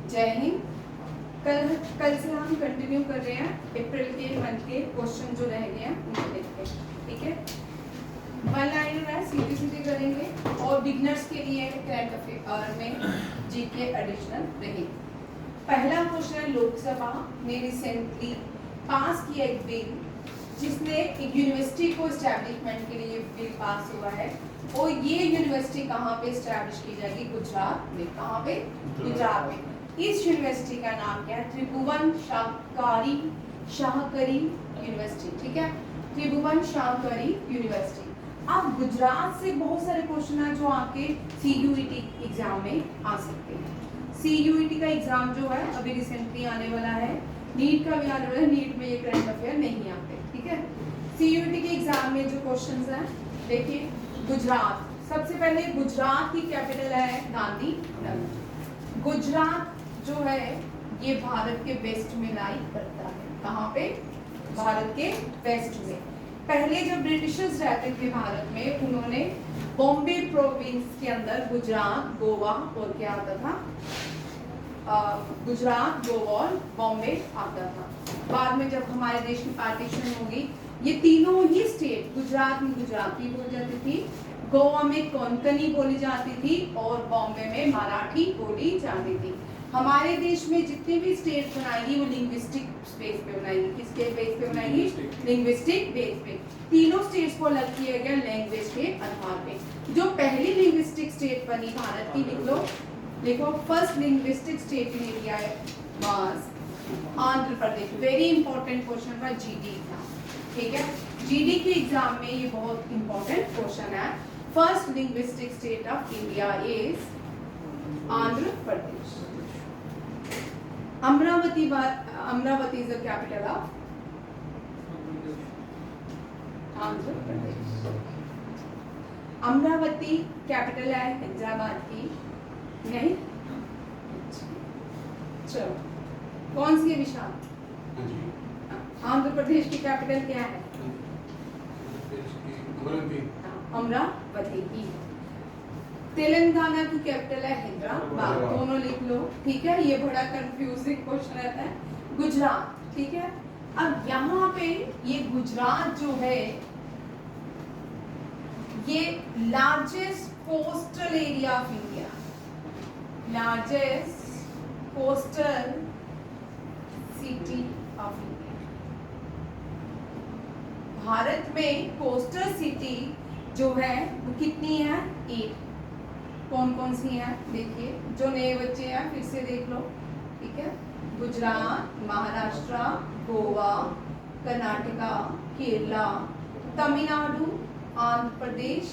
जय हिंद। कल से हम कंटिन्यू कर रहे हैं अप्रैल के मंथ के क्वेश्चन जो रह गए हैं उनको देखते हैं। ठीक है, वन लाइनर है, सीधे सीधे करेंगे और बिगनर्स के लिए करंट अफेयर में जीके एडिशनल रहेगी। पहला क्वेश्चन है, लोकसभा ने रिसेंटली पास किया एक बिल जिसने एक यूनिवर्सिटी को एस्टैब्लिशमेंट के लिए बिल पास हुआ है और ये यूनिवर्सिटी कहाँ पे एस्टैब्लिश की जाएगी? गुजरात में। कहाँ पे? गुजरात में। इस यूनिवर्सिटी का नाम क्या है? त्रिभुवन शाहकरी यूनिवर्सिटी। ठीक है, त्रिभुवन शाहकरी यूनिवर्सिटी। अब गुजरात से बहुत सारे क्वेश्चन है जो आपके CUET एग्जाम में आ सकते हैं। CUET का एग्जाम जो है अभी रिसेंटली आने वाला है, नीट का भी आने वाला है। नीट में ये करंट अफेयर नहीं आते। ठीक है, CUET के एग्जाम में जो क्वेश्चंस हैं देखिए, गुजरात सबसे पहले, गुजरात की कैपिटल है गांधीनगर। गुजरात जो है ये भारत के वेस्ट में लाई करता है। कहाँ पे? भारत के वेस्ट में। पहले जब ब्रिटिशर्स रहते थे भारत में, उन्होंने बॉम्बे प्रोविंस के अंदर गुजरात, गोवा और क्या आता था? गुजरात, गोवा और बॉम्बे आता था। बाद में जब हमारे देश की पार्टीशन होगी, ये तीनों ही स्टेट, गुजरात में गुजराती बोली जाती थी, गोवा में कोंकणी बोली जाती थी और बॉम्बे में मराठी बोली जाती थी। हमारे देश में जितने भी स्टेट बनाएगी वो लिंग्विस्टिक बेस पे बनाएगी। किसके बेस पे बनाएगी? लिंग्विस्टिक बेस पे। तीनों स्टेट्स को अलग किया गया लैंग्वेज के आधार पे। जो पहली लिंग्विस्टिक स्टेट बनी भारत की, लिख लो, देखो, first linguistic state in India was Andhra Pradesh. Very important question for GD exam. ठीक है, GD के एग्जाम में ये बहुत इंपॉर्टेंट क्वेश्चन है। First linguistic state of India is Andhra Pradesh. Amravati is the capital of Andhra Pradesh. Amravati capital है हैदराबाद की, नहीं? चलो, कौन सी है विशाल? आंध्र प्रदेश की कैपिटल क्या है? अमरावती की। तेलंगाना की कैपिटल है हैदराबाद। दोनों लिख लो। ठीक है, ये बड़ा कंफ्यूजिंग क्वेश्चन रहता है। गुजरात, ठीक है। अब यहाँ पे ये गुजरात जो है ये largest coastal area of India, largest coastal city of India. Bharat में कोस्टल सिटी जो है वो कितनी है? 8। कौन कौन सी हैं? देखिए, जो नए बच्चे हैं फिर से देख लो। ठीक है, गुजरात, महाराष्ट्र, गोवा, कर्नाटका, केरला, तमिलनाडु, आंध्र प्रदेश,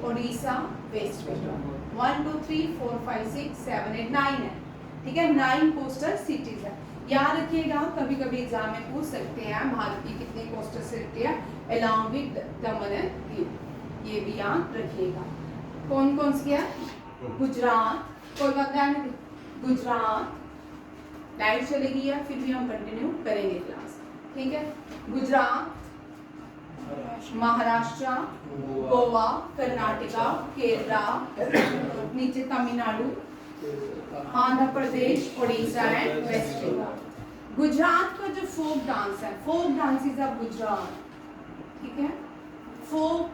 उड़ीसा, वेस्ट बंगाल। 1 2 3 4 5 6 7 8 9 है। ठीक है, 9 कोस्टल सिटीज है। याद रखिएगा, कभी कभी एग्जाम में पूछ सकते हैं भारत की कितनी कोस्टल सिटी है along with Daman and Diu, ये भी याद रखिएगा। कौन कौन सी है? गुजरात, कोई बात नहीं, गुजरात लाइट चलेगी या फिर भी हम कंटिन्यू करेंगे क्लास। ठीक है, गुजरात, महाराष्ट्र, गोवा, कर्नाटका, केरला, नीचे तमिलनाडु, आंध्र प्रदेश, उड़ीसा एंड वेस्ट बंगाल। गुजरात का जो फोक डांस है, फोक डांसेस ऑफ गुजरात, ठीक है, फोक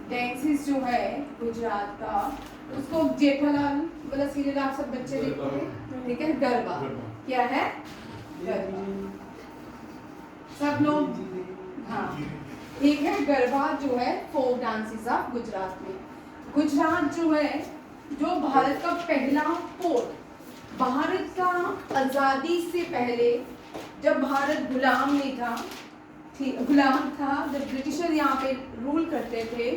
डांसेस जो है गुजरात का, उसको जेठालाल वाला सीरियल आप सब बच्चे देखते हैं। ठीक है, गरबा। क्या है? गरबा। सब लोग, हाँ, ठीक है, गरबा जो है फोक डांसेस ऑफ गुजरात में। गुजरात जो है, जो भारत का पहला पोर्ट, भारत का आजादी से पहले जब भारत गुलाम नहीं था, गुलाम था, जब ब्रिटिशर यहाँ पे रूल करते थे,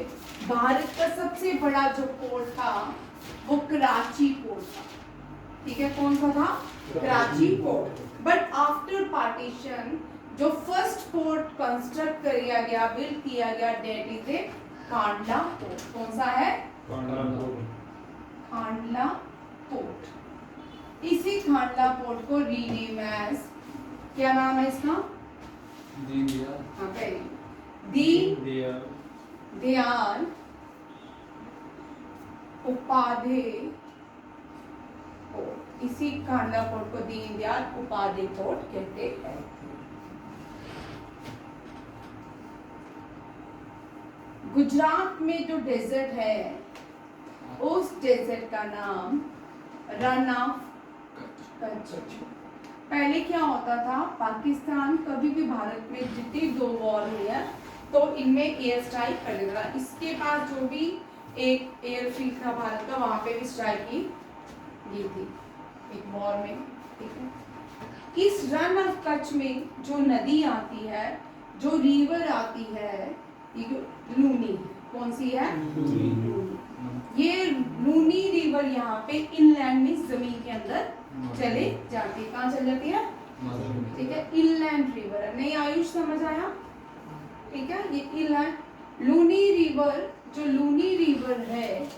भारत का सबसे बड़ा जो पोर्ट था वो कराची पोर्ट था। ठीक है, कौन सा था? Karachi port. But after partition जो फर्स्ट पोर्ट कंस्ट्रक्ट किया गया, बिल्ड किया गया, that is a Kandla port. कौन सा है? कांडला पोर्ट। इसी कांडला पोर्ट को रीनेम एज, क्या नाम है इसका? दीनदयाल उपाध्याय पोर्ट। इसी खांडा फोर्ट को दीनदयाल उपाध्याय फोर्ट कहते हैं। गुजरात में जो डेजर्ट है उस डेजर्ट का नाम रन ऑफ कच्छ। पहले क्या होता था, पाकिस्तान कभी भी भारत में जितनी 2 वॉर हुई है तो इनमें एयर स्ट्राइक कर देता था। इसके पास जो भी एक एयरफील्ड था भारत का, वहां पे भी स्ट्राइक की गई थी एक वॉर में, ठीक है। इस रन ऑफ कच्छ में जो नदी आती है, जो रिवर आती है, ये लूनी, कौन सी है? लूनी। ये लूनी रिवर यहाँ पे इनलैंड में जमीन के अंदर चले जाती है। कहाँ चल जाती है? ठीक है, इनलैंड रिवर है। नहीं आयुष, समझ आया? ठीक है, ये इनलैंड लूनी रिवर, जो लूनी रिवर है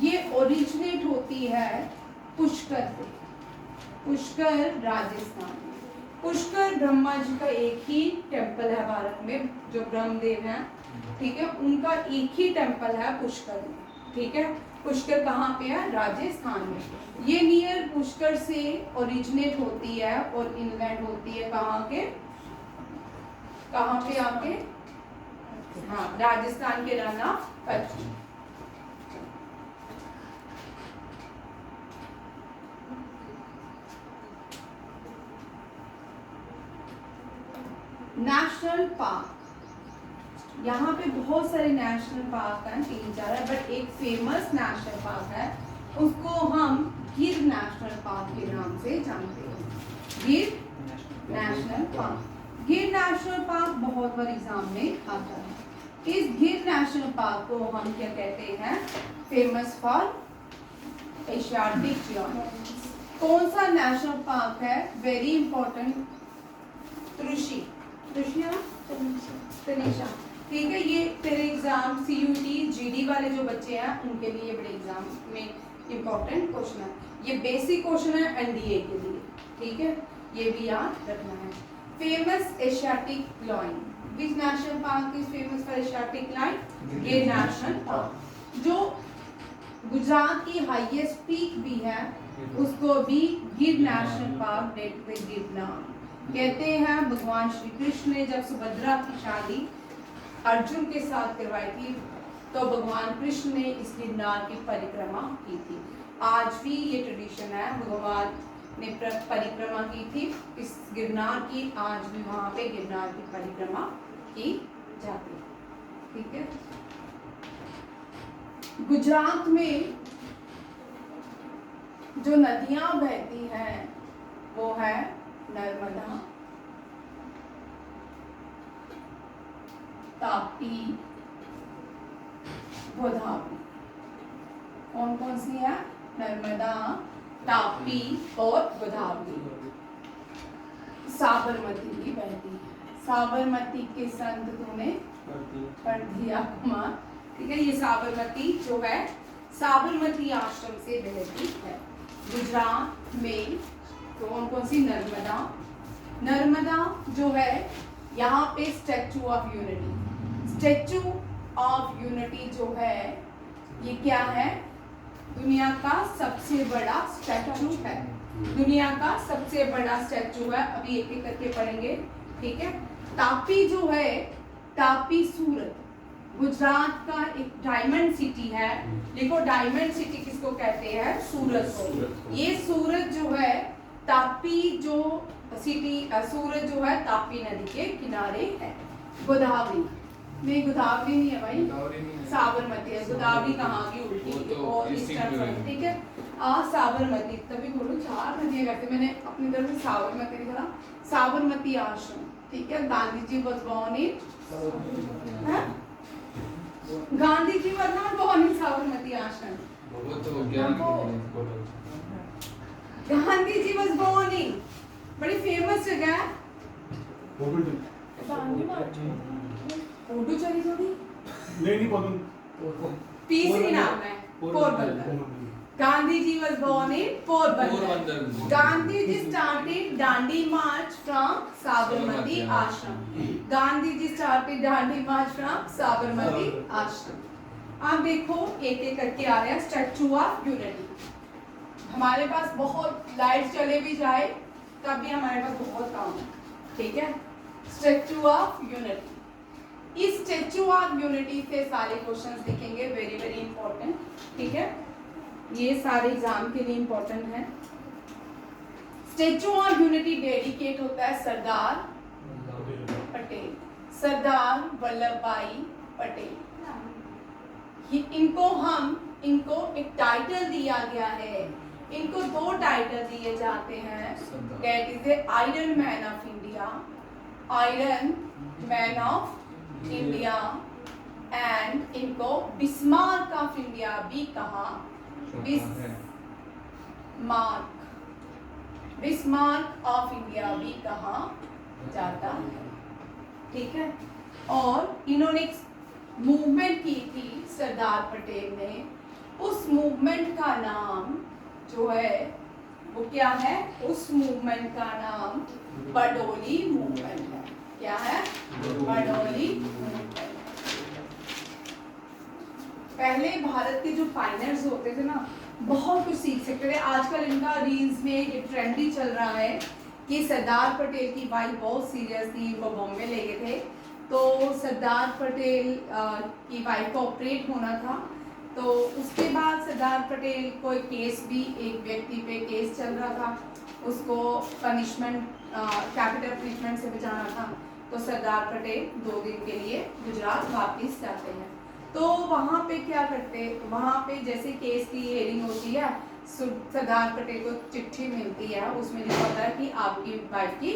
ये ओरिजिनेट होती है पुष्कर से। पुष्कर राजस्थान में। पुष्कर ब्रह्मा जी का एक ही टेम्पल है भारत में, जो ब्रह्मदेव हैं, ठीक है, उनका एक ही टेम्पल है पुष्कर में, ठीक है। पुष्कर कहाँ पे है? राजस्थान में। ये नियर पुष्कर से ओरिजिनेट होती है और इनलैंड होती है कहाँ पे आके? हाँ, राजस्थान के run of Kutch. National park, यहाँ पे बहुत सारे नेशनल पार्क हैं, 3-4 है, बट एक फेमस नेशनल पार्क है, उसको हम गिर नेशनल पार्क के नाम से जानते हैं। गिर नेशनल पार्क। गिर नेशनल पार्क बहुत बार एग्जाम में आता है। इस गिर नेशनल पार्क को हम क्या कहते हैं? Famous for Asiatic geology. कौन सा नेशनल पार्क है? वेरी इंपॉर्टेंट, तनीषा, ठीक है। ये तेरे एग्जाम CUT GD वाले जो बच्चे हैं उनके लिए बड़े एग्जाम में इंपॉर्टेंट क्वेश्चन है। ये बेसिक क्वेश्चन है NDA के लिए, ठीक है, ये भी याद रखना है। Famous Asiatic lion, which national park is famous for Asiatic lion? गिर नेशनल पार्क। जो गुजरात की हाईएस्ट पीक भी है उसको भी गिर नेशनल पार्क गिरनार कहते हैं। भगवान श्री कृष्ण ने जब सुभद्रा की शादी अर्जुन के साथ करवाई थी तो भगवान कृष्ण ने इस गिरनार की परिक्रमा की थी। आज भी ये ट्रेडिशन है, भगवान ने परिक्रमा की थी इस गिरनार की, आज भी वहां पे गिरनार की परिक्रमा की जाती है, ठीक है। गुजरात में जो नदियां बहती हैं वो है नर्मदा, तापी, गोदावरी। कौन कौन सी है? नर्मदा, तापी और गोदावरी। साबरमती भी बहती है। साबरमती के संत तूने पढ़ दिया कुमार, ठीक है। ये साबरमती जो है साबरमती आश्रम से बहती है। गुजरात में कौन कौन सी? नर्मदा। नर्मदा जो है यहाँ पे statue of unity, statue of unity जो है ये क्या है? दुनिया का सबसे बड़ा स्टैचू है, दुनिया का सबसे बड़ा स्टैचू है। अभी एक एक करके पढ़ेंगे, ठीक है। तापी जो है, तापी सूरत, गुजरात का एक डायमंड सिटी है। देखो डायमंड सिटी किसको कहते हैं? सूरत को। ये सूरत जो है, तापी जो सिटी, सूरत जो है तापी नदी के किनारे है। गोदावरी नहीं, गोदावरी नहीं है भाई, साबरमती है। गोदावरी कहाँ की? उल्टी और ईस्टर्न साइड, ठीक है। साबरमती, तभी बोलो 4 नदियां कहते, मैंने अपनी तरफ से साबरमती लिखा। साबरमती आश्रम, ठीक है। Gandhi ji was born in, Gandhi ji was not born in Sabarmati Ashram, Gandhi ji was born in, बड़ी फेमस जगह है। पुडुचेरी थोड़ी नहीं, तीसरी नाम है Porbandar. Gandhi ji was born in Porbandar. Gandhi ji started Dandi march from Sabarmati ashram. Gandhi ji started Dandi march from Sabarmati ashram. आप देखो एक एक करके आ रहा है। स्टैचू ऑफ यूनिटी, हमारे पास बहुत लाइट चले भी जाए तब भी हमारे पास बहुत काम है, ठीक है। स्टैच्यू ऑफ यूनिटी, इस स्टैच्यू ऑफ यूनिटी से सारे क्वेश्चंस दिखेंगे, वेरी वेरी इंपॉर्टेंट, ठीक है। ये सारे एग्जाम के लिए इंपॉर्टेंट है। स्टैच्यू ऑफ यूनिटी डेडिकेट होता है सरदार पटेल, सरदार वल्लभ भाई पटेल। इनको एक टाइटल दिया गया है, इनको 2 टाइटल दिए जाते हैं, that is the iron man of India, iron man of India, and इनको बिस्मार्क ऑफ इंडिया भी कहा, बिस्मार्क ऑफ इंडिया भी कहा जाता है, ठीक है। और इन्होंने एक मूवमेंट की थी सरदार पटेल ने, उस मूवमेंट का नाम जो है वो क्या है, उस मूवमेंट का नाम बरडोली मूवमेंट है। क्या है? बरडोली मूवमेंट। पहले भारत के जो फाइनर्स होते थे ना, बहुत कुछ सीख सकते थे। आजकल इनका रील्स में ये ट्रेंड ही चल रहा है कि सरदार पटेल की वाइफ बहुत सीरियस थी, वो बॉम्बे ले गए थे, तो सरदार पटेल की वाइफ को ऑपरेट होना था, तो उसके बाद सरदार पटेल को एक केस भी, एक व्यक्ति पे केस चल रहा था, उसको पनिशमेंट, कैपिटल पनिशमेंट से बचाना था, तो सरदार पटेल 2 दिन के लिए गुजरात वापस जाते हैं। तो वहाँ पे क्या करते, वहाँ पे जैसे केस की हियरिंग होती है, सरदार पटेल को चिट्ठी मिलती है, उसमें लिखा होता है कि आपकी वाइफ की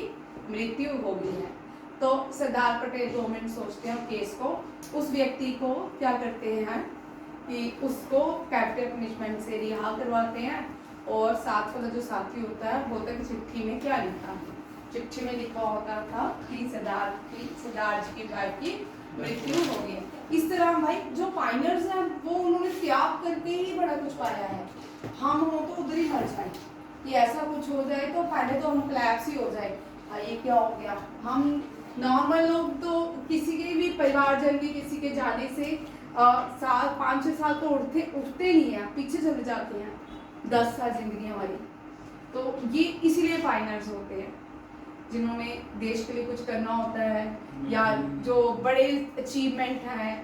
मृत्यु हो गई है। तो सरदार पटेल 2 मिनट सोचते हैं केस को, उस व्यक्ति को क्या करते हैं कि उसको कैपिटल पनिशमेंट से रिहा करवाते हैं, और साथ वाला जो साथी होता है बोलता है कि चिट्ठी में क्या लिखा है, चिट्ठी में लिखा होता था कि सरदार जी की वाइफ की मृत्यु हो गई। इस तरह भाई जो फाइनर्स हैं वो उन्होंने त्याग करके ही बड़ा कुछ पाया है। हम हो तो उधर ही मर जाए कि ऐसा कुछ हो जाए तो पहले तो हम क्लैप्स ही हो जाए, ये क्या हो गया। हम नॉर्मल लोग तो किसी के भी परिवारजन के किसी के जाने से 5-6 साल तो उठते नहीं है, पीछे चले जाते हैं, 10 साल जिंदगी हमारी। तो ये इसीलिए फाइनर्स होते हैं जिन्होंने देश के लिए कुछ करना होता है, या जो बड़े अचीवमेंट हैं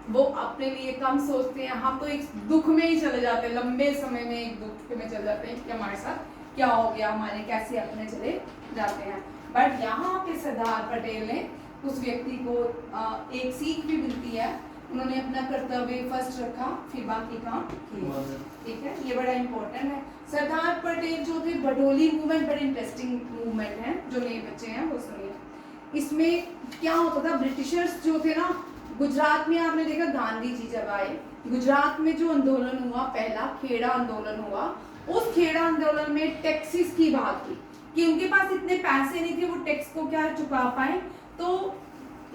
वो अपने लिए कम सोचते हैं। हम तो एक दुख में ही चले जाते हैं, लंबे समय में एक दुख में चले जाते हैं कि हमारे साथ क्या हो गया, हमारे कैसे अपने चले जाते हैं। बट यहाँ पे सरदार पटेल ने उस व्यक्ति को एक सीख भी मिलती है, उन्होंने अपना कर्तव्य फर्स्ट रखा, फिर बाकी काम किए, ठीक है। ये बड़ा इंपॉर्टेंट है। सरदार पटेल जो थे, बरडोली मूवमेंट बड़ी इंटरेस्टिंग मूवमेंट है, जो नए बच्चे हैं वो सुनिए। इसमें क्या होता था, ब्रिटिशर्स जो थे ना, गुजरात में आपने देखा गांधी जी जब आए, गुजरात में जो आंदोलन हुआ, पहला खेड़ा आंदोलन हुआ, उस खेड़ा आंदोलन में टैक्सेस की बात की कि उनके पास इतने पैसे नहीं थे वो टैक्स को क्या चुका पाए। तो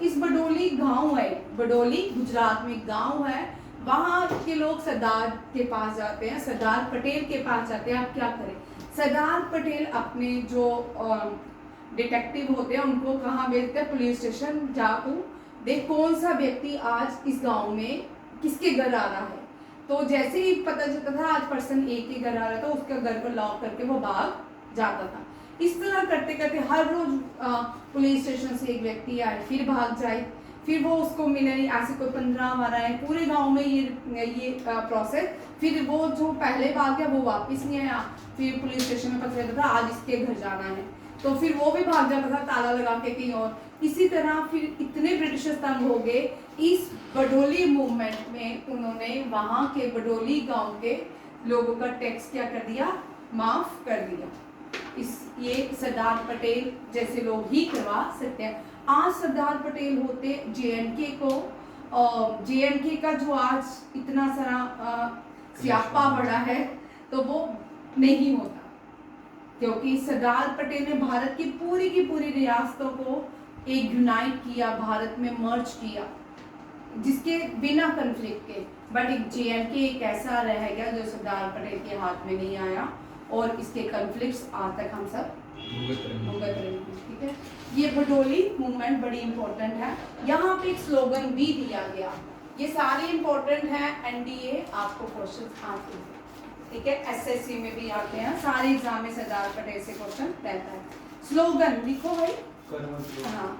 इस बरडोली गांव है, बरडोली गुजरात में गांव है, वहां के लोग सरदार के पास जाते हैं, सरदार पटेल के पास जाते हैं। आप क्या करें, सरदार पटेल अपने जो डिटेक्टिव होते हैं उनको कहाँ भेजते हैं, पुलिस स्टेशन, जाओ देख कौन सा व्यक्ति आज इस गांव में किसके घर आ रहा है। तो जैसे ही पता चलता था आज पर्सन ए के घर आ रहा था, उसके घर को लॉक करके वो भाग जाता था। इस तरह करते करते हर रोज पुलिस स्टेशन से एक व्यक्ति आए, फिर भाग जाए, फिर वो उसको मिले नहीं, ऐसे कोई 15 बार आए, पूरे गांव में ये प्रोसेस। फिर वो जो पहले भाग गया वो वापस नहीं आया, फिर पुलिस स्टेशन में पता चलता था आज इसके घर जाना है, तो फिर वो भी भाग जाता था ताला लगा के कहीं और। इसी तरह फिर इतने ब्रिटिशर्स तंग हो गए, इस बरडोली मूवमेंट में उन्होंने वहाँ के बरडोली गांव के लोगों का टैक्स क्या कर दिया, माफ कर दिया। ये सरदार पटेल जैसे लोग ही करवा सकते हैं। आज सरदार पटेल होते JNK को, JNK का जो आज इतना सारा स्यापा बढ़ा है तो वो नहीं होता, क्योंकि सरदार पटेल ने भारत की पूरी रियासतों को एक यूनाइट किया, भारत में मर्ज किया, जिसके बिना कन्फ्लिक्ट के। बट एक JNK एक ऐसा रह गया जो सरदार पटेल के हाथ में नहीं आया, और इसके कन्फ्लिक्ट्स आज तक हम सब भुगत रहे हैं, ठीक है। ये बरडोली मूवमेंट बड़ी इंपॉर्टेंट है। यहाँ पे एक स्लोगन भी दिया गया, ये सारे इंपॉर्टेंट है, NDA आपको क्वेश्चन आते हैं, ठीक है, एसएससी में भी आते हैं, सारे एग्जाम में सरदार पटेल से क्वेश्चन रहता है। स्लोगन लिखो भाई। हाँ,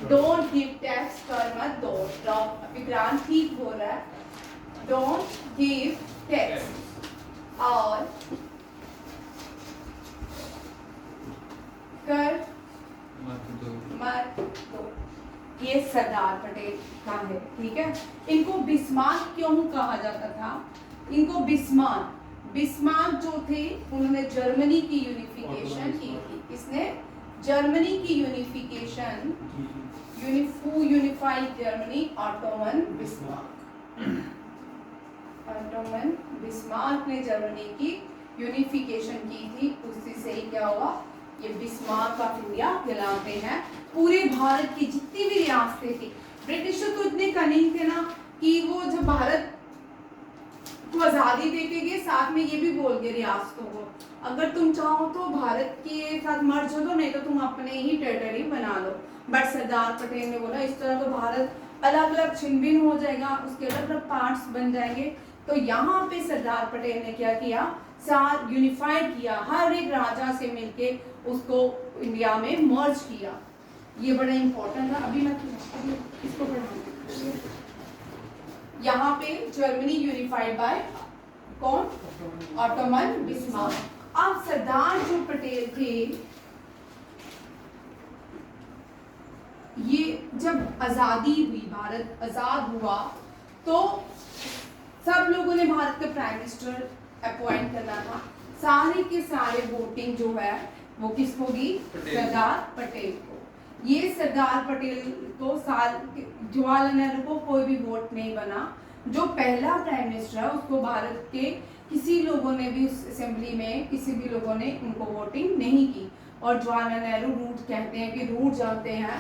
डोंट गिव टैक्स, कर मत दो। विक्रांत ठीक हो रहा है, डोंट गिव टैक्स और कर मत दो। ये सरदार पटेल का है, ठीक है। इनको बिस्मार्क क्यों कहा जाता था? इनको बिस्मार्क जो थे उन्होंने जर्मनी की यूनिफिकेशन की थी। किसने? जर्मनी की unification, unified Germany, Ottoman Bismarck ने जर्मनी की यूनिफिकेशन की थी। उसी से ही क्या हुआ, ये बिस्मार्क ऑफ इंडिया कहलाते हैं। पूरे भारत की जितनी भी रियासतें थी, ब्रिटिश तो इतने कनिंग थे ना कि वो जब भारत को आजादी देके गए, साथ में ये भी बोल गए रियासतों को, अगर तुम चाहो तो भारत के साथ मर्ज हो दो, नहीं तो तुम अपने ही टेरिटरी बना लो। बट सरदार पटेल ने बोला इस तरह तो भारत अलग अलग छिन्न भिन्न हो जाएगा, उसके अलग अलग पार्ट्स बन जाएंगे। तो यहाँ पे सरदार पटेल ने क्या किया, साथ यूनिफाइड किया, हर एक राजा से मिलके उसको इंडिया में मर्ज किया। ये बड़ा इंपॉर्टेंट है। अभी मैं इसको पढ़ाऊंगी। यहाँ पे जर्मनी यूनिफाइड बाय कौन? Ottoman Bismarck. अब सरदार जो पटेल थे, ये जब आजादी हुई, भारत आजाद हुआ, तो सब लोगों ने भारत का प्राइम मिनिस्टर अपॉइंट करना था। सारे के सारे वोटिंग जो है वो किसको होगी? सरदार पटेल को। ये सरदार पटेल को जवाहरलाल नेहरू को कोई भी वोट नहीं बना। जो पहला प्राइम मिनिस्टर है उसको भारत के किसी लोगों ने भी, उस असेंबली में किसी भी लोगों ने उनको वोटिंग नहीं की। और जवाहरलाल नेहरू रूट कहते हैं कि रूट जाते हैं।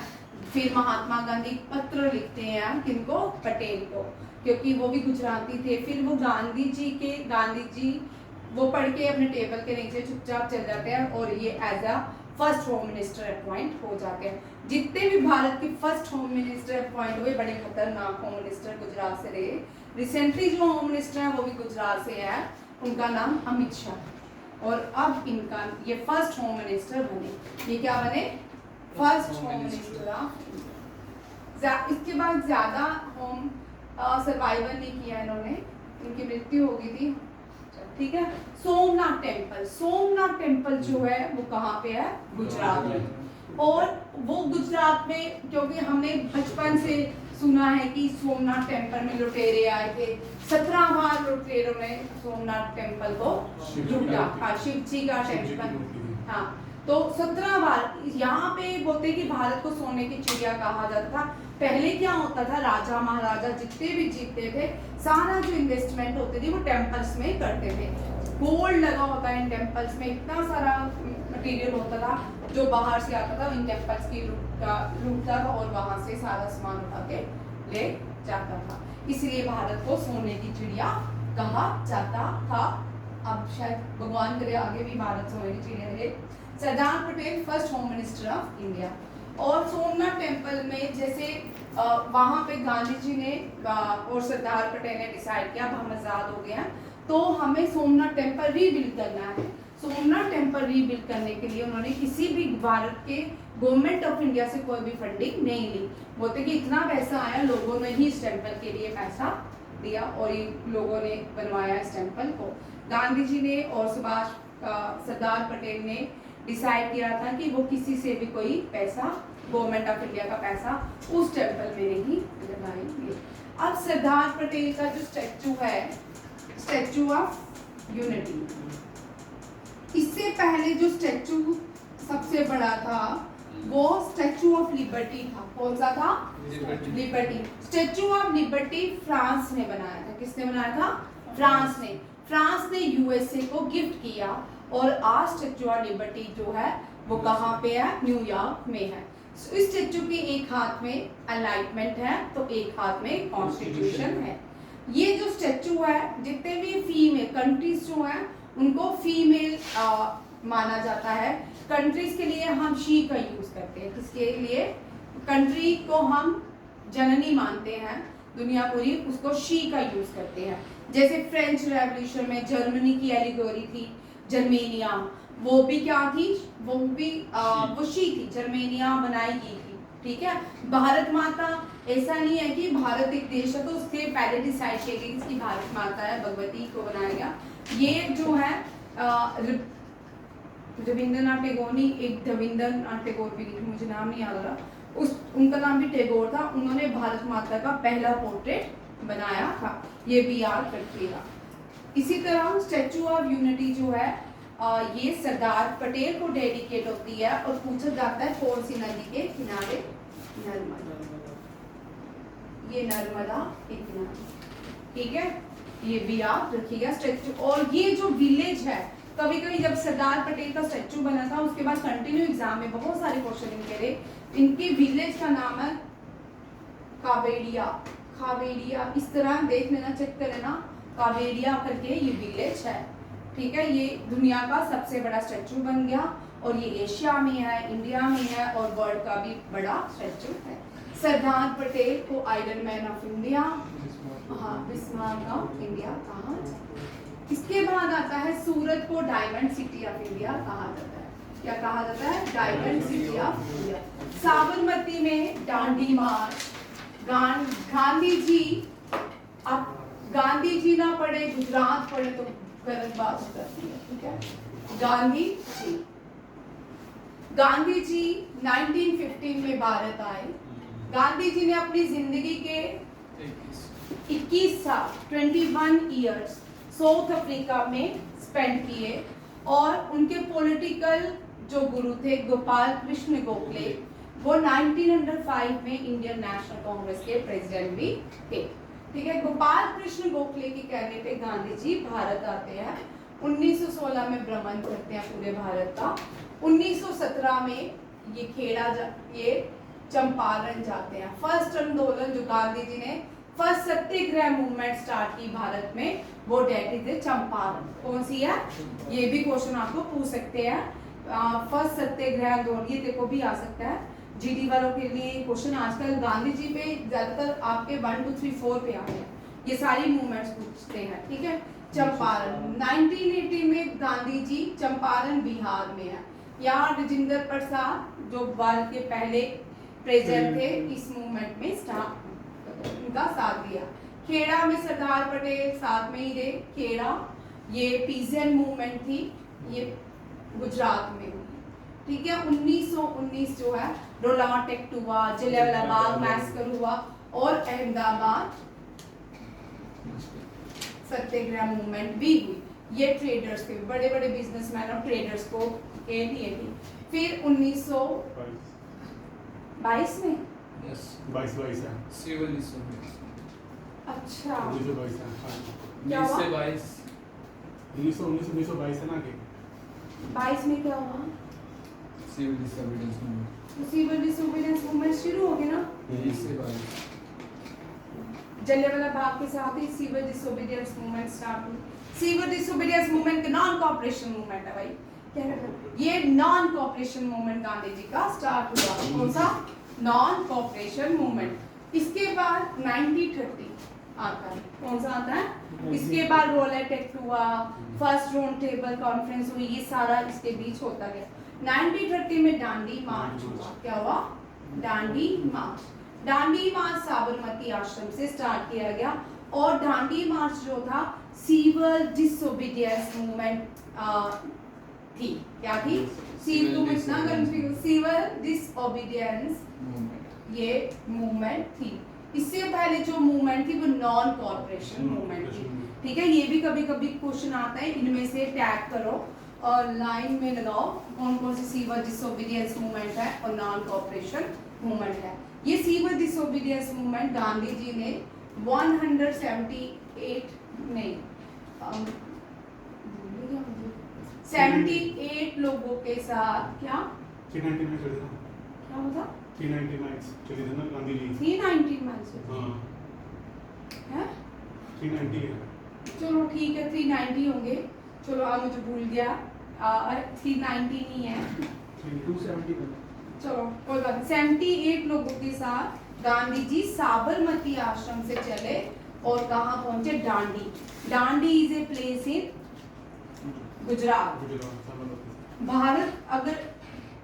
फिर महात्मा गांधी पत्र लिखते हैं किनको? पटेल को, क्योंकि वो भी गुजराती थे। फिर वो गांधी जी वो पढ़ के अपने टेबल के नीचे चुपचाप चल जाते हैं और ये as a first home minister appoint हो जाते हैं। जितने भी भारत के फर्स्ट होम मिनिस्टर अपॉइंट हुए, बड़े खतरनाक होम मिनिस्टर गुजरात से रहे। रिसेंटली जो होम मिनिस्टर है वो भी गुजरात से है, उनका नाम अमित शाह। और अब इनका ये फर्स्ट होम मिनिस्टर बने। ये क्या बने? First home minister. इसके बाद ज्यादा होम सर्वाइवल नहीं किया इन्होंने, इनकी मृत्यु हो गई थी, ठीक है। सोमनाथ टेम्पल जो है वो कहाँ पे है? गुजरात में। और वो गुजरात में, क्योंकि हमने बचपन से सुना है कि सोमनाथ टेम्पल में लुटेरे आए थे, 17 बार लुटेरों ने सोमनाथ टेम्पल को लूटा। हाँ, शिव जी का टेम्पल। हाँ, तो 17 बार। यहाँ पे बोलते कि भारत को सोने की चिड़िया कहा जाता था। पहले क्या होता था, राजा महाराजा जितने भी जीतते थे, सारा जो इन्वेस्टमेंट होती थी वो टेम्पल्स में करते थे। गोल्ड लगा होता है इन टेम्पल्स में, इतना सारा मटेरियल होता था जो बाहर से आता था, इन टेम्पल्स की लूटता था और वहां से सारा सामान उठा के ले जाता था। इसलिए भारत को सोने की चिड़िया कहा जाता था। अब शायद भगवान करे आगे भी भारत सोने की चिड़िया रहे। Sardar Patel first home minister of India. और सोमनाथ टेम्पल में जैसे वहां पे गांधी जी ने और सरदार पटेल ने डिसाइड किया अब हम आजाद हो गए हैं तो हमें सोमनाथ टेम्पल रीबिल्ड करना है। सोमनाथ टेम्पल रीबिल्ड करने के लिए उन्होंने किसी भी भारत के गवर्नमेंट ऑफ इंडिया से कोई भी फंडिंग नहीं ली। बोलते कि इतना पैसा आया, लोगों ने ही इस टेम्पल के लिए पैसा दिया और ये लोगों ने बनवाया इस टेम्पल को। गांधी जी ने और सरदार पटेल ने डिसाइड किया था कि वो किसी से भी कोई पैसा, गवर्नमेंट ऑफ इंडिया का पैसा उस टेम्पल में नहीं लगाएंगे। अब सरदार पटेल का जो स्टैचू है, स्टैचू ऑफ यूनिटी, इससे पहले जो स्टैचू सबसे बड़ा था वो स्टैचू ऑफ लिबर्टी था। कौन सा था? Liberty. Statue of liberty France ने बनाया था। किसने बनाया था? फ्रांस ने यूएसए को गिफ्ट किया। और आज स्टैचू ऑफ लिबर्टी जो है वो कहाँ पे है? न्यूयॉर्क में है। इस स्टैचू के एक हाथ में एनलाइटमेंट है तो एक हाथ में कॉन्स्टिट्यूशन है। ये जो स्टैचू है, जितने भी फीमेल कंट्रीज जो हैं उनको फीमेल माना जाता है। कंट्रीज के लिए हम शी का यूज करते हैं। किसके लिए? कंट्री को हम जननी मानते हैं, दुनिया पूरी उसको शी का यूज करते हैं। जैसे फ्रेंच रेवोल्यूशन में जर्मनी की एलिगोरी थी, जर्मेनिया, वो भी क्या थी, वो भी वो शी थी, जर्मेनिया बनाई गई थी। ठीक है, भारत माता ऐसा नहीं है कि भारत एक देश है तो उसके पहले डिसाइड किया गया इसकी भारत माता है, भगवती को बनाया गया। ये जो है रविंद्रनाथ टैगोर ने, एक रविंद्रनाथ टैगोर भी, मुझे नाम नहीं याद आ रहा, उस उनका नाम भी टैगोर था, उन्होंने भारत माता का पहला पोर्ट्रेट बनाया था, ये भी याद रखिएगा। इसी तरह स्टैचू ऑफ यूनिटी जो है ये सरदार पटेल को डेडिकेट होती है और पूछा जाता है कौन सी नदी के किनारे, नर्मदा, ये नर्मदा के किनारे। ठीक है, ये भी याद रखिएगा स्टैचू। और ये जो विलेज है, कभी कभी जब सरदार पटेल का स्टैचू बना था उसके बाद कंटिन्यू एग्जाम में बहुत सारे क्वेश्चन इनके लिए, इनके विलेज का नाम है कावेड़िया, खावेड़िया, इस तरह देख लेना, चेक कर लेना, कावेड़िया करके ये विलेज है। ठीक है, ये दुनिया का सबसे बड़ा स्टैचू बन गया और ये एशिया में है, इंडिया में है और वर्ल्ड का भी बड़ा स्टैचू है। सरदार पटेल को आयरन मैन ऑफ इंडिया, हाँ, बिस्मार्क ऑफ इंडिया कहा जाता है। इसके बाद आता है सूरत को डायमंड सिटी ऑफ इंडिया कहा जाता है। क्या कहा जाता है? Diamond city of India. Sabarmati में दांडी मार्च, गांधी जी, अब गांधी जी ना पढ़े, गुजरात पढ़े तो गलत बात हो जाती है। ठीक है, गांधी जी 1915 में भारत आए। गांधी जी ने अपनी जिंदगी के 21 साल 21 इयर्स साउथ अफ्रीका में स्पेंड किए और उनके पॉलिटिकल जो गुरु थे गोपाल कृष्ण गोखले, वो 1905 में इंडियन नेशनल कांग्रेस के प्रेसिडेंट भी थे। ठीक है, गोपाल कृष्ण गोखले के कहने पे गांधी जी भारत आते हैं। 1916 में भ्रमण करते हैं पूरे भारत का। 1917 में ये चंपारण जाते हैं। फर्स्ट आंदोलन जो गांधी जी ने फर्स्ट सत्याग्रह मूवमेंट स्टार्ट की भारत में, वो डेट इज चंपारण। कौन सी है? ये भी क्वेश्चन आपको पूछ सकते हैं। फर्स्ट सत्याग्रह आंदोलन, ये देखो भी आ सकता है जीडी वालों के लिए क्वेश्चन। आजकल गांधी जी पे ज्यादातर आपके 1 2 3 4 पे आ रहे हैं, ये सारी मूवमेंट्स पूछते हैं। ठीक है, चंपारण 1980 में गांधी जी चंपारण बिहार में है। यहाँ राजेंद्र प्रसाद जो भारत के पहले प्रेसिडेंट थे, इस मूवमेंट में उनका साथ दिया। खेड़ा में सरदार पटेल साथ में ही थे। खेड़ा ये पीजेंट मूवमेंट थी, ये गुजरात में हुई। ठीक है, 1919 जो है रोलाट एक्ट हुआ, जलियांवाला बाग मैसेकर हुआ और अहमदाबाद सत्याग्रह मूवमेंट भी हुई। ये ट्रेडर्स के बड़े बड़े बिजनेसमैन और ट्रेडर्स को के लिए थी। फिर 1922 में 22 है सिविल डिसोबीडियंस। अच्छा, 1922 है। 1922 है ना के 22 में क्या हुआ? Civil disobedience movement. Civil disobedience movement शुरू हो गया ना। 1922 जलियांवाला बाग के साथ ही सिविल डिसोबीडियंस मूवमेंट स्टार्ट हुई। सिविल डिसोबीडियंस मूवमेंट का नॉन कॉपरेशन मूवमेंट है भाई, क्या है ये? Non cooperation movement Gandhi ji का स्टार्ट हुआ। कौन सा? Non cooperation movement. इसके बाद 1930 आता है। कौन सा आता है? इसके बाद रोलेट एक्ट हुआ, फर्स्ट राउंड टेबल कॉन्फ्रेंस हुई, ये सारा इसके बीच होता गया। 1930 में दांडी मार्च हुआ। क्या हुआ? दांडी मार्च। दांडी मार्च साबरमती आश्रम से स्टार्ट किया गया और दांडी मार्च जो था सिविल डिसोबीडियंस मूवमेंट थी। क्या थी? सिविल डिसोबीडियंस ये मूवमेंट थी। इससे पहले जो मूवमेंट थी वो नॉन कॉर्पोरेशन मूवमेंट थी। ठीक है, ये भी कभी कभी क्वेश्चन आता है, इनमें से टैग करो और लाइन में लगाओ कौन कौन सी सिविल डिसोबीडियंस मूवमेंट है और नॉन कॉर्पोरेशन मूवमेंट है। ये सिविल डिसोबीडियंस मूवमेंट गांधी जी ने 78 लोगों के साथ क्या 390 में चले ना, क्या होता? 390 माइल्स चले थे ना गांधी जी। 390 माइल्स हाँ है। 390 है। चलो ठीक है, 390 होंगे। चलो अब मुझे भूल गया, 390 नहीं है, 270 चलो कोई बात नहीं। 78 लोगों के साथ गांधी जी साबरमती आश्रम से चले और कहाँ पहुंचे, Dandi. Dandi is a place in Gujarat. Bharat अगर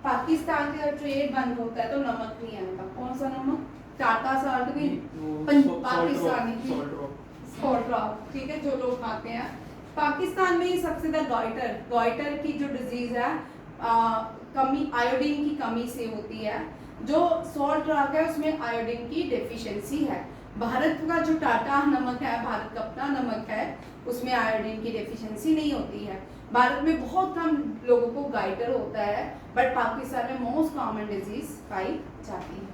पाकिस्तान से ट्रेड बंद होता है तो नमक नहीं आएगा। कौन सा नमक, टाटा साल्ट भी पाकिस्तानी की, सॉल्ट रॉक, ठीक है, जो लोग खाते हैं। पाकिस्तान में ही सबसे ज्यादा गॉइटर की जो डिजीज है कमी, आयोडीन की कमी से होती है। जो सॉल्ट रॉक है उसमें आयोडीन की डेफिशिएंसी है। भारत का जो टाटा नमक है, भारत का अपना नमक है, उसमें आयोडीन की डेफिशिएंसी नहीं होती है। भारत में बहुत कम लोगों को गाइटर होता है, बट पाकिस्तान में मोस्ट कॉमन डिजीज पाई जाती है,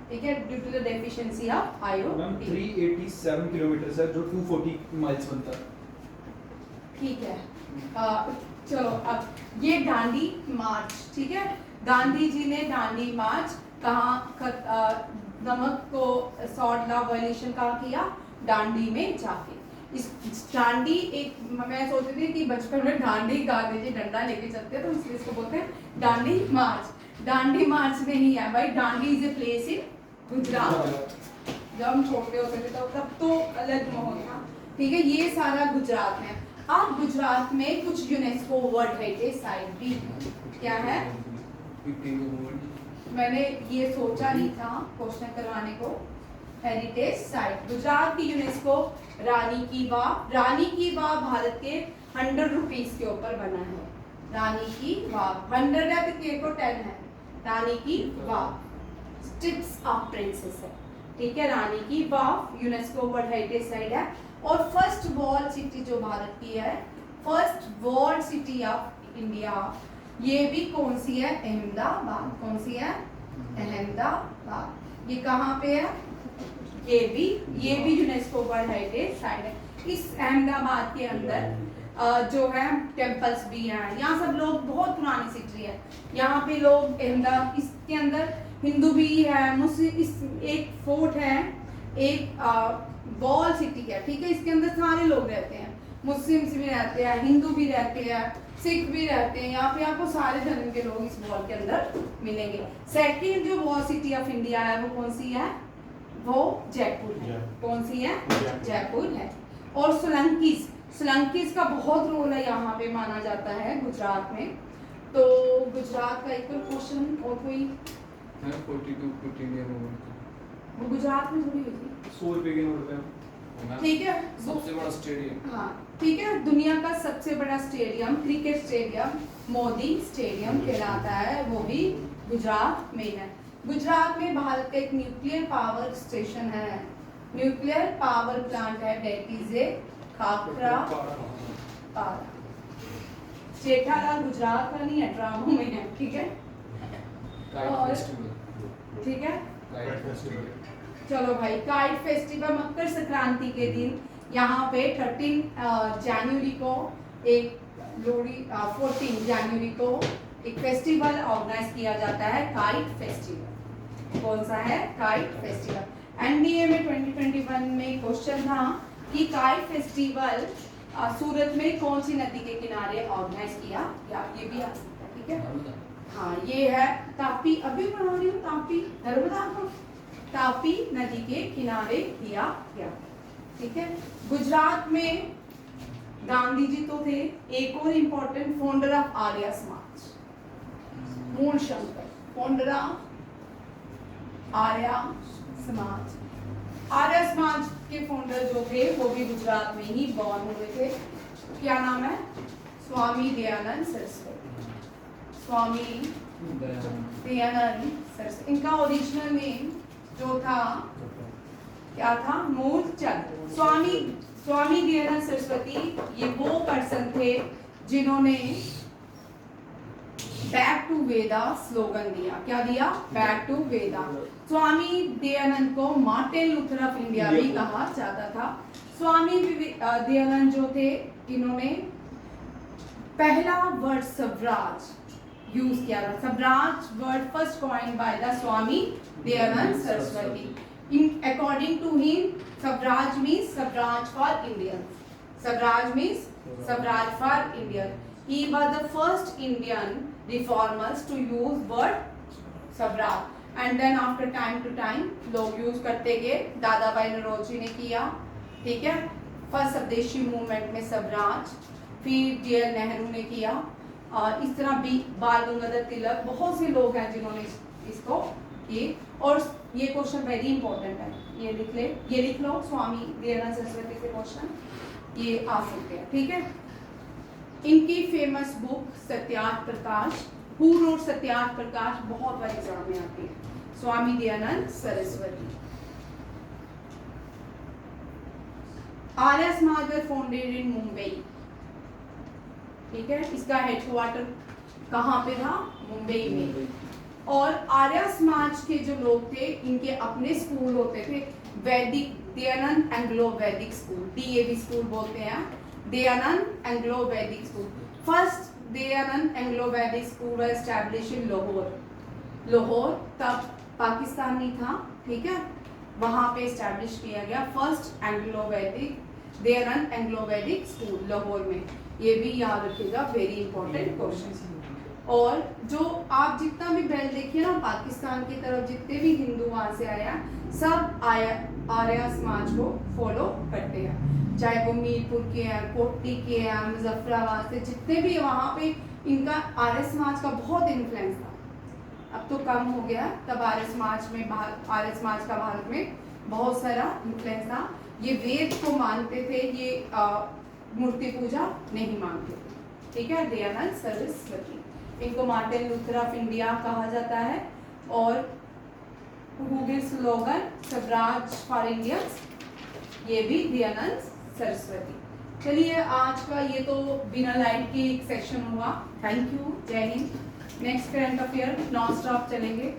ठीक है, due to the deficiency of iodine. 387 kilometre है जो 240 माइल्स बनता है। ठीक है, चलो अब ये दांडी मार्च, ठीक है, गांधी जी ने दांडी मार्च कहाँ नमक को सॉल्ट लॉ वायलेशन कहाँ किया, दांडी में जाके। इस दांडी एक, मैं सोचती थी कि बचपन में दांडी गांधी जी डंडा लेके चलते हैं तो इसलिए इसको बोलते हैं दांडी मार्च। दांडी मार्च नहीं है भाई, Dandi is a place in Gujarat. जब हम छोटे होते थे तब तो अलग माहौल था, ठीक है, ये सारा गुजरात में। अब गुजरात में कुछ यूनेस्को वर्ल्ड हेरिटेज साइट भी क्या है, मैंने ये सोचा नहीं था क्वेश्चन करवाने को। हेरिटेज साइट गुजरात की यूनेस्को रानी की वाव। रानी की वाव भारत के 100 रुपीज के ऊपर बना है। रानी की वाव 100 है तो के को 10 है। रानी की वाव स्टिप्स ऑफ प्रिंसेस है, ठीक है। रानी की वाव यूनेस्को वर्ल्ड हेरिटेज साइट है। और फर्स्ट वॉल सिटी जो भारत की है, first wall city of India, ये भी कौन सी है, अहमदाबाद। कौन सी है, अहमदाबाद। ये कहाँ पे है, ये भी यूनेस्को वर्ल्ड हेरिटेज साइट है। इस अहमदाबाद के अंदर जो है टेम्पल्स भी हैं। यहाँ सब लोग, बहुत पुरानी सिटी है यहाँ पे लोग, इसके अंदर हिंदू भी है, मुस्लिम, इस एक फोर्ट है, एक वॉल सिटी है, ठीक है। इसके अंदर सारे लोग रहते हैं, मुस्लिम्स भी रहते हैं, हिंदू भी रहते हैं, सिख भी रहते हैं। यहाँ पे आपको सारे धर्म के लोग इस वॉल के अंदर मिलेंगे। सेकंड जो वॉल सिटी ऑफ इंडिया है वो कौन सी है, वो जयपुर है। कौन सी है, जयपुर है। और सोलंकीज का बहुत रोल है यहाँ पे माना जाता है गुजरात में। तो गुजरात का एक क्वेश्चन और कोई है 42 फुट इंडिया मूवमेंट, वो गुजरात में थोड़ी हुई थी, 100 रुपए के नोट पे। ठीक है। सबसे बड़ा स्टेडियम, हाँ ठीक है, दुनिया का सबसे बड़ा stadium, cricket stadium Modi stadium कहलाता है, वो भी गुजरात में है। गुजरात में भारत का एक न्यूक्लियर पावर स्टेशन है, न्यूक्लियर पावर प्लांट है, दैट इज ए खाकरा पारा। जेठालाल गुजरात का नहीं है, ड्रामों में है, ठीक है। काइट और- फेस्टिवल, ठीक है, काइट फेस्टिवल, चलो भाई, काइट फेस्टिवल मकर संक्रांति के दिन यहाँ पे 13 जनवरी को एक लोहड़ी, 14 जनवरी को एक फेस्टिवल ऑर्गेनाइज किया जाता है, काइट फेस्टिवल। कौन सा है, काइट फेस्टिवल। एनडीए में 2021 में क्वेश्चन था कि काइट फेस्टिवल सूरत में कौन सी नदी के किनारे ऑर्गेनाइज किया गया, ये भी आ सकता है, ठीक है। हाँ, ये है तापी, अभी पढ़ा रही हूँ, तापी नर्मदा को, तापी नदी के किनारे किया गया, ठीक है। गुजरात में गांधी जी तो थे, एक और important founder of Arya Samaj, मूल शंकर, फाउंडर ऑफ आर्य समाज। आर्य समाज के फाउंडर जो थे वो भी गुजरात में ही बॉर्न हुए थे। क्या नाम है, स्वामी दयानंद सरस्वती। स्वामी दयानंद सरस्वती, इनका ओरिजिनल नेम जो था क्या था, मूलचंद। स्वामी दयानंद सरस्वती ये वो पर्सन थे जिन्होंने बैक टू वेदा स्लोगन दिया। क्या दिया, बैक टू वेदा। स्वामी दयानंद को मार्टिन लूथर ऑफ इंडिया भी कहा जाता था। स्वामी दयानंद जो थे, इन्होंने पहला वर्ड स्वराज यूज किया था। Swaraj word first coined by the Swami Dayanand Saraswati. In according to him, Swaraj means Swaraj for Indians. Swaraj means Swaraj for Indians. He was the first Indian reformers to use word Swaraj. And then after time to time लोग use करते गए। दादा भाई नौरोजी ने किया, ठीक है। First स्वदेशी मूवमेंट में स्वराज, फिर जे.एल. नेहरू ने किया, इस तरह भी बाल गंगाधर तिलक, बहुत से लोग हैं जिन्होंने इसको किए। और ये क्वेश्चन वेरी इंपॉर्टेंट है, ये लिख लो स्वामी दयानंद सरस्वती से क्वेश्चन ये आ सकते हैं, ठीक है। इनकी famous book Satyarth Prakash, who wrote Satyarth Prakash, बहुत बार एग्जाम में आती है, स्वामी दयानंद सरस्वती। आर्य समाज फाउंडेड इन मुंबई, ठीक है, इसका हेडक्वार्टर कहाँ पे था? मुंबई में। और आर्य समाज के जो लोग थे इनके अपने स्कूल होते थे, वैदिक दयानंद एंग्लो वैदिक स्कूल, DAV स्कूल बोलते हैं, दयानंद एंग्लो वैदिक स्कूल। फर्स्ट दयानंद एंग्लो वैदिक school was establish in Lahore, तब पाकिस्तान नहीं था, ठीक है, वहां पे एस्टैब्लिश किया गया फर्स्ट एंग्लो वैदिक दयानंद एंग्लो वैदिक स्कूल लाहौर में। ये भी याद रखिएगा, वेरी इंपॉर्टेंट क्वेश्चन। और जो आप जितना भी बेल्ट देखिए ना पाकिस्तान की तरफ, जितने भी हिंदू वहां से आया, सब आर्य समाज को फॉलो करते हैं, चाहे वो मीरपुर के हैं, कोटी के हैं, मुजफ्फराबाद से, जितने भी वहाँ पे इनका आर्य समाज का बहुत इन्फ्लुएंस था। अब तो कम हो गया, तब आर्य समाज का भारत में बहुत सारा इन्फ्लुएंस था। ये वेद को मानते थे, ये मूर्ति पूजा नहीं मानते थे, ठीक है। दयानंद सरस्वती, इनको मार्टिन लूथर ऑफ इंडिया कहा जाता है। और who give slogan Swaraj for Indians, ये भी दयानंद सरस्वती। चलिए आज का ये तो बिना लाइट की एक सेक्शन हुआ। थैंक यू, जय Hind. Next current affair non stop चलेंगे।